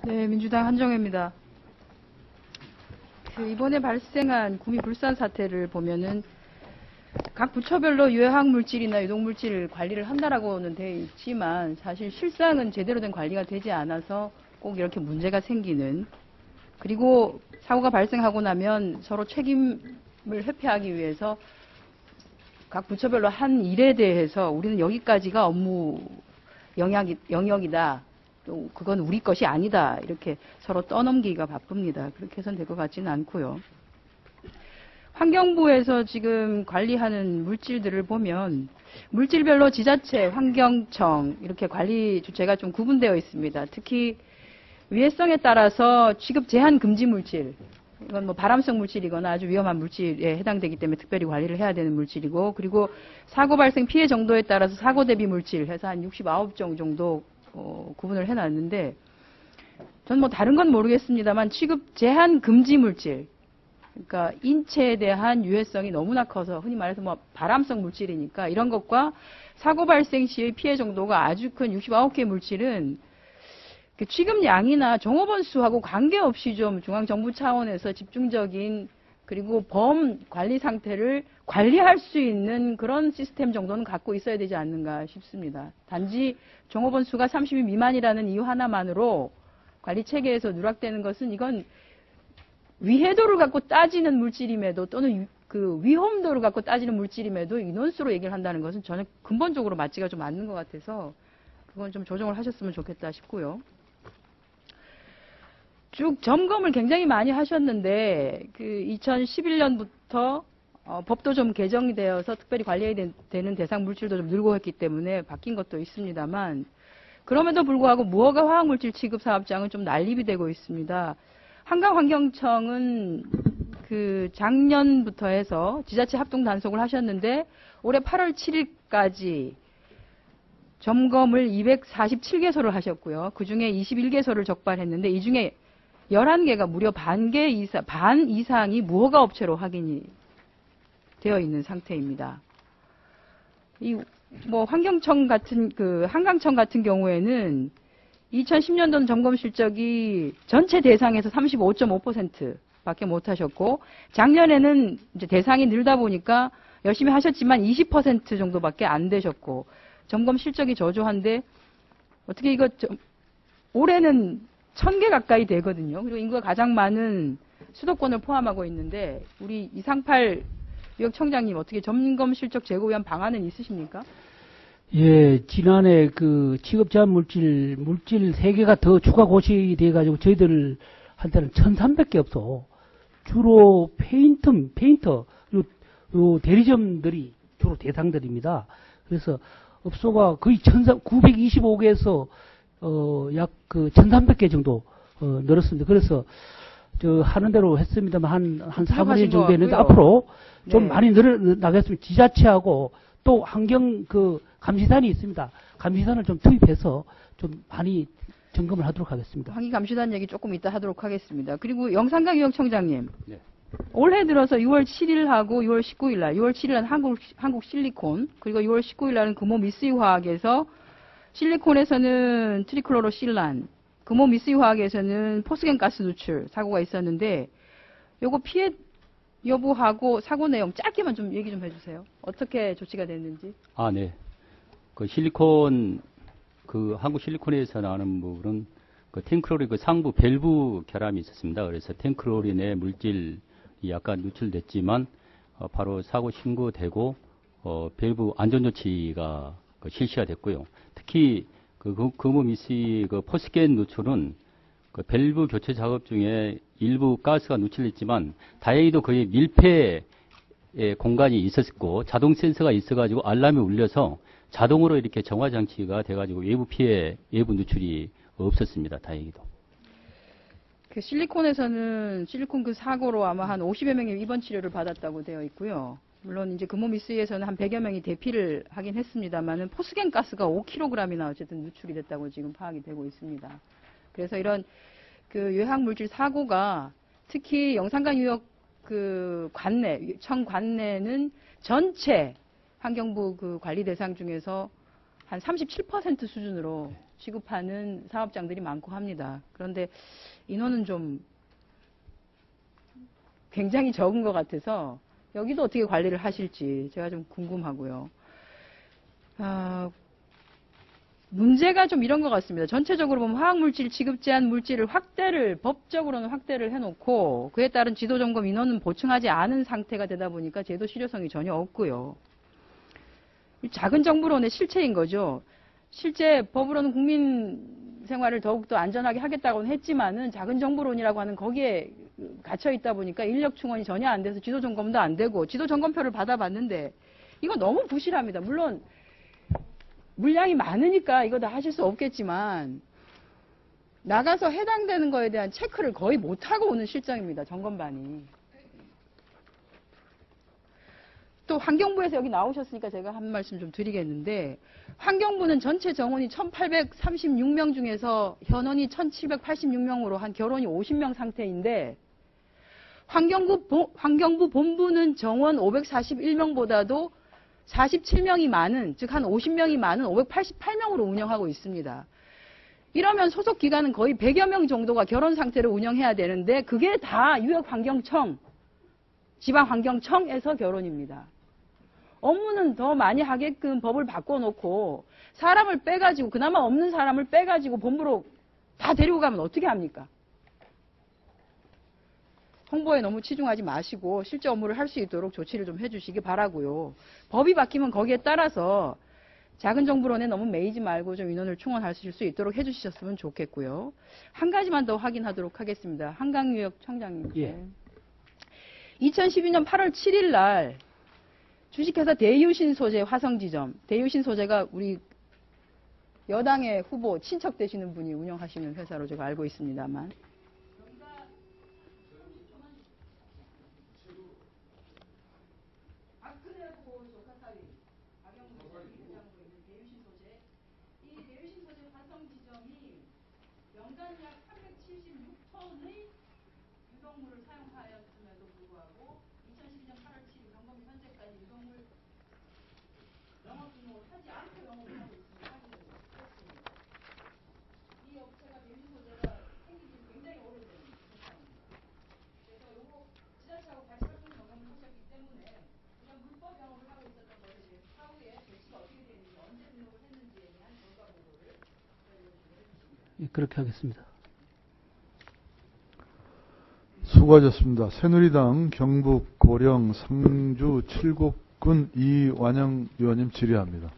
네, 민주당 한정혜입니다. 이번에 발생한 구미 불산 사태를 보면은 각 부처별로 유해학 물질이나 유독물질 관리를 한다라고는 되어 있지만 사실 실상은 제대로 된 관리가 되지 않아서 꼭 이렇게 문제가 생기는, 그리고 사고가 발생하고 나면 서로 책임을 회피하기 위해서 각 부처별로 한 일에 대해서 우리는 여기까지가 업무 영역이다, 또 그건 우리 것이 아니다, 이렇게 서로 떠넘기기가 바쁩니다. 그렇게 해서는 될 것 같지는 않고요. 환경부에서 지금 관리하는 물질들을 보면 물질별로 지자체, 환경청 이렇게 관리 주체가 좀 구분되어 있습니다. 특히 위해성에 따라서 취급 제한 금지 물질, 이건 뭐 발암성 물질이거나 아주 위험한 물질에 해당되기 때문에 특별히 관리를 해야 되는 물질이고, 그리고 사고 발생 피해 정도에 따라서 사고 대비 물질 해서 한 69종 정도 구분을 해놨는데, 전 뭐 다른 건 모르겠습니다만 취급 제한 금지 물질, 그러니까 인체에 대한 유해성이 너무나 커서 흔히 말해서 뭐 발암성 물질이니까 이런 것과 사고 발생 시의 피해 정도가 아주 큰 69개 물질은 취급량이나 종업원 수하고 관계없이 좀 중앙정부 차원에서 집중적인, 그리고 범 관리 상태를 관리할 수 있는 그런 시스템 정도는 갖고 있어야 되지 않는가 싶습니다. 단지 종업원 수가 30인 미만이라는 이유 하나만으로 관리 체계에서 누락되는 것은, 이건 위해도를 갖고 따지는 물질임에도, 또는 그 위험도를 갖고 따지는 물질임에도 인원수로 얘기를 한다는 것은 전혀 근본적으로 맞지가 좀 않는 것 같아서 그건 좀 조정을 하셨으면 좋겠다 싶고요. 쭉 점검을 굉장히 많이 하셨는데 2011년부터 법도 좀 개정이 되어서 특별히 관리해야 되는 대상 물질도 좀 늘고 했기 때문에 바뀐 것도 있습니다만, 그럼에도 불구하고 무허가 화학물질 취급 사업장은 좀 난립이 되고 있습니다. 한강환경청은 작년부터 해서 지자체 합동 단속을 하셨는데 올해 8월 7일까지 점검을 247개소를 하셨고요. 그중에 21개소를 적발했는데 이 중에 11개가 무려 반 이상이 무허가 업체로 확인이 되어 있는 상태입니다. 환경청 같은, 한강청 같은 경우에는 2010년도는 점검 실적이 전체 대상에서 35.5% 밖에 못 하셨고, 작년에는 이제 대상이 늘다 보니까 열심히 하셨지만 20% 정도밖에 안 되셨고, 점검 실적이 저조한데, 어떻게 올해는 1000개 가까이 되거든요. 그리고 인구가 가장 많은 수도권을 포함하고 있는데, 우리 이상팔 유역청장님 어떻게 점검 실적 제고 위한 방안은 있으십니까? 예, 지난해 취급 제한 물질 3개가 더 추가 고시이 돼가지고 저희들한테는 1300개 없어. 주로 페인터, 요 대리점들이 주로 대상들입니다. 그래서 업소가 거의 925개에서 약 1300개 정도 늘었습니다. 그래서 하는 대로 했습니다만 한 4분의 1 정도 했는데 앞으로 좀 많이 늘어나겠습니다. 지자체하고 또 환경 감시단이 있습니다. 감시단을 좀 투입해서 좀 많이 점검을 하도록 하겠습니다. 환기 감시단 얘기 조금 이따 하도록 하겠습니다. 그리고 영산강 유역청장님, 네. 올해 들어서 6월 7일하고 6월 19일 날, 6월 7일 날 한국 실리콘, 그리고 6월 19일 날은 금호 미쓰이화학에서 실리콘에서는 트리클로로실란, 금호 미쓰이화학에서는 포스겐 가스 누출 사고가 있었는데, 요거 피해 여부하고 사고 내용 짧게만 좀 얘기 좀 해주세요. 어떻게 조치가 됐는지. 네. 실리콘, 한국 실리콘에서 나오는 부분은 텐크로린 상부 밸브 결함이 있었습니다. 그래서 텐크로린의 물질이 약간 누출됐지만, 바로 사고 신고되고, 밸브 안전조치가 실시가 됐고요. 특히, 금호 미쓰이 포스겐 누출은 밸브 교체 작업 중에 일부 가스가 누출됐지만 다행히도 거의 밀폐 공간이 있었고 자동 센서가 있어가지고 알람이 울려서 자동으로 이렇게 정화 장치가 돼가지고 외부 누출이 없었습니다. 다행히도. 실리콘에서는 실리콘 사고로 아마 한 50여 명이 입원 치료를 받았다고 되어 있고요. 물론 이제 금호 미쓰이에서는 한 100여 명이 대피를 하긴 했습니다만은 포스겐 가스가 5kg이나 어쨌든 누출이 됐다고 지금 파악이 되고 있습니다. 그래서 이런 유해학 물질 사고가 특히 영산강 유역 청 관내는 전체 환경부 관리 대상 중에서 한 37% 수준으로 취급하는 사업장들이 많고 합니다. 그런데 인원은 좀 굉장히 적은 것 같아서 여기도 어떻게 관리를 하실지 제가 좀 궁금하고요. 문제가 좀 이런 것 같습니다. 전체적으로 보면 화학물질 취급 제한 물질을 법적으로는 확대를 해놓고 그에 따른 지도점검 인원은 보충하지 않은 상태가 되다 보니까 제도 실효성이 전혀 없고요. 작은 정부론의 실체인 거죠. 실제 법으로는 국민 생활을 더욱더 안전하게 하겠다고는 했지만은 작은 정부론이라고 하는 거기에 갇혀 있다 보니까 인력 충원이 전혀 안 돼서 지도 점검도 안 되고 지도 점검표를 받아봤는데 이거 너무 부실합니다. 물론 물량이 많으니까 이거 다 하실 수 없겠지만 나가서 해당되는 거에 대한 체크를 거의 못하고 오는 실정입니다. 점검반이. 또 환경부에서 여기 나오셨으니까 제가 한 말씀 좀 드리겠는데 환경부는 전체 정원이 1836명 중에서 현원이 1786명으로 한 결혼이 50명 상태인데 환경부 본부는 정원 541명보다도 47명이 많은, 즉 한 50명이 많은 588명으로 운영하고 있습니다. 이러면 소속 기관은 거의 100여 명 정도가 결혼 상태로 운영해야 되는데 그게 다 유역환경청, 지방환경청에서 결혼입니다. 업무는 더 많이 하게끔 법을 바꿔놓고 사람을 빼가지고 그나마 없는 사람을 빼가지고 본부로 다 데리고 가면 어떻게 합니까? 홍보에 너무 치중하지 마시고 실제 업무를 할 수 있도록 조치를 좀 해주시기 바라고요. 법이 바뀌면 거기에 따라서 작은 정부론에 너무 매이지 말고 좀 인원을 충원하실 수 있도록 해주셨으면 좋겠고요. 한 가지만 더 확인하도록 하겠습니다. 한강유역 청장님. 예. 2012년 8월 7일 날 주식회사 대유신 소재 화성지점, 대유신 소재가 우리 여당의 후보 친척 되시는 분이 운영하시는 회사로 제가 알고 있습니다만 연간 약 376톤의 유독물을 사용하였음에도 불구하고 2012년 8월 7일 점검 현재까지 유독물 영업 등록을 하지 않고 영업을 하고 있습니다. 이 업체가 대유신 소재가 생긴 지 굉장히 오래된 회사입니다. 그래서 요거 지자체하고 같이 활동 점검을 하셨기 때문에 그냥 물법 영업을 하고 있었던 것에 대해서 사후에 조치가 어떻게 되는지 언제 등록을 했는지에 대한 결과 보고를 예, 그렇게 하겠습니다. 수고하셨습니다. 새누리당 경북 고령 상주 칠곡군 이완영 의원님 질의합니다.